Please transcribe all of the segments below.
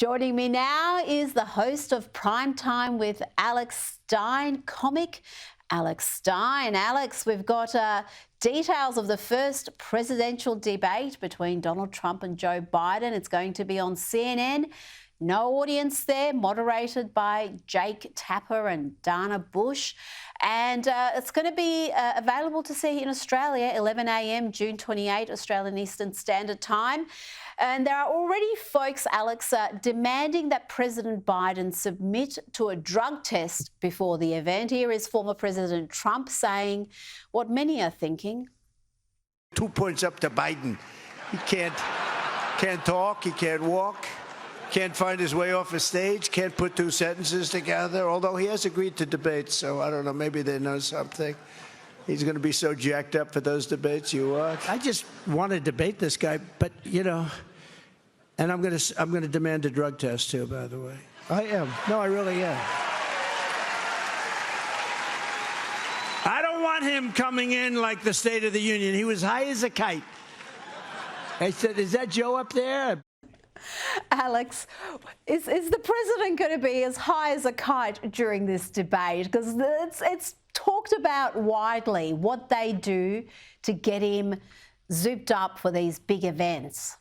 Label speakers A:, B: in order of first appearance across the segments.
A: Joining me now is the host of Prime Time with Alex Stein, comic Alex Stein. Alex, we've got details of the first presidential debate between Donald Trump and Joe Biden. It's going to be on CNN. No audience there, moderated by Jake Tapper and Dana Bush. And it's going to be available to see in Australia, 11 a.m, June 28, Australian Eastern Standard Time. And there are already folks, Alex, demanding that President Biden submit to a drug test before the event. Here is former President Trump saying what many are thinking.
B: 2 points up to Biden. He can't talk, he can't walk. Can't find his way off a stage, can't put two sentences together, although he has agreed to debate, so I don't know, maybe they know something. He's going to be so jacked up for those debates, you watch. I just want to debate this guy, but, you know, and I'm going to demand a drug test, too, by the way. I am. No, I really am. I don't want him coming in like the State of the Union. He was high as a kite. I said, is that Joe up there?
A: Alex, is the president going to be as high as a kite during this debate? Because it's talked about widely what they do to get him zooped up for these big events.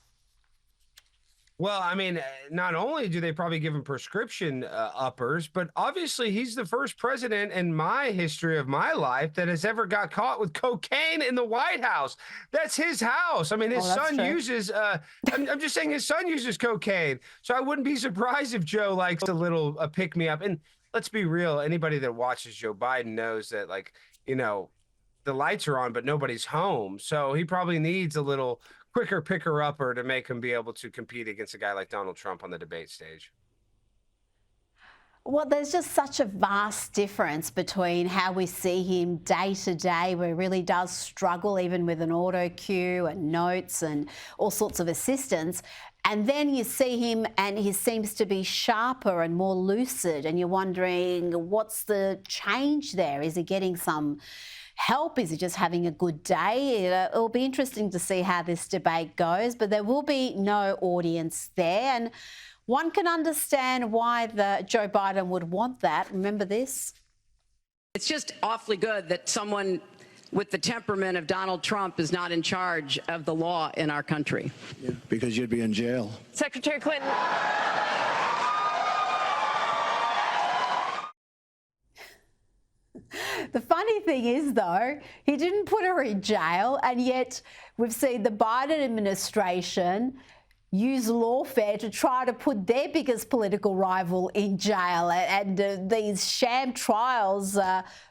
C: Well, I mean, not only do they probably give him prescription uppers, but obviously he's the first president in my history of my life that has ever got caught with cocaine in the White House. That's his house. I mean, his son uses, I'm just saying his son uses cocaine. So I wouldn't be surprised if Joe likes a little pick-me-up. And let's be real, anybody that watches Joe Biden knows that, like, you know, the lights are on, but nobody's home. So he probably needs a little quicker picker-upper to make him be able to compete against a guy like Donald Trump on the debate stage.
A: Well, there's just such a vast difference between how we see him day to day, where he really does struggle even with an auto cue and notes and all sorts of assistance. And then you see him and he seems to be sharper and more lucid, and you're wondering, what's the change there? Is he getting some help? Is he just having a good day? It'll be interesting to see how this debate goes, but there will be no audience there. And one can understand why Joe Biden would want that. Remember this?
D: It's just awfully good that someone with the temperament of Donald Trump is not in charge of the law in our country.
B: Yeah, because you'd be in jail.
E: Secretary Clinton.
A: The funny thing is, though, he didn't put her in jail, and yet we've seen the Biden administration use lawfare to try to put their biggest political rival in jail, and these sham trials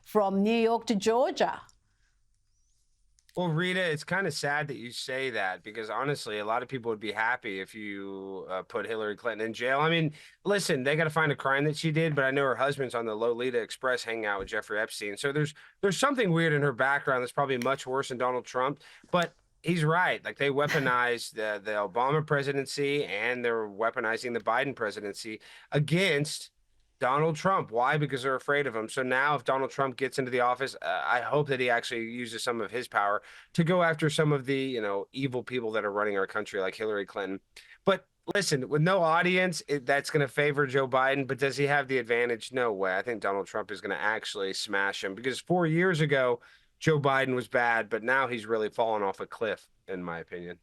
A: from New York to Georgia.
C: Well, Rita, it's kind of sad that you say that, because honestly, a lot of people would be happy if you put Hillary Clinton in jail. I mean, listen, they got to find a crime that she did, but I know her husband's on the Lolita Express hanging out with Jeffrey Epstein. So there's something weird in her background that's probably much worse than Donald Trump. But he's right. Like, they weaponized the Obama presidency, and they're weaponizing the Biden presidency against Donald Trump. Why? Because they're afraid of him. So now if Donald Trump gets into the office, I hope that he actually uses some of his power to go after some of the, you know, evil people that are running our country, like Hillary Clinton. But listen, with no audience, that's going to favor Joe Biden. But does he have the advantage? No way. I think Donald Trump is going to actually smash him, because 4 years ago, Joe Biden was bad, but now he's really fallen off a cliff, in my opinion.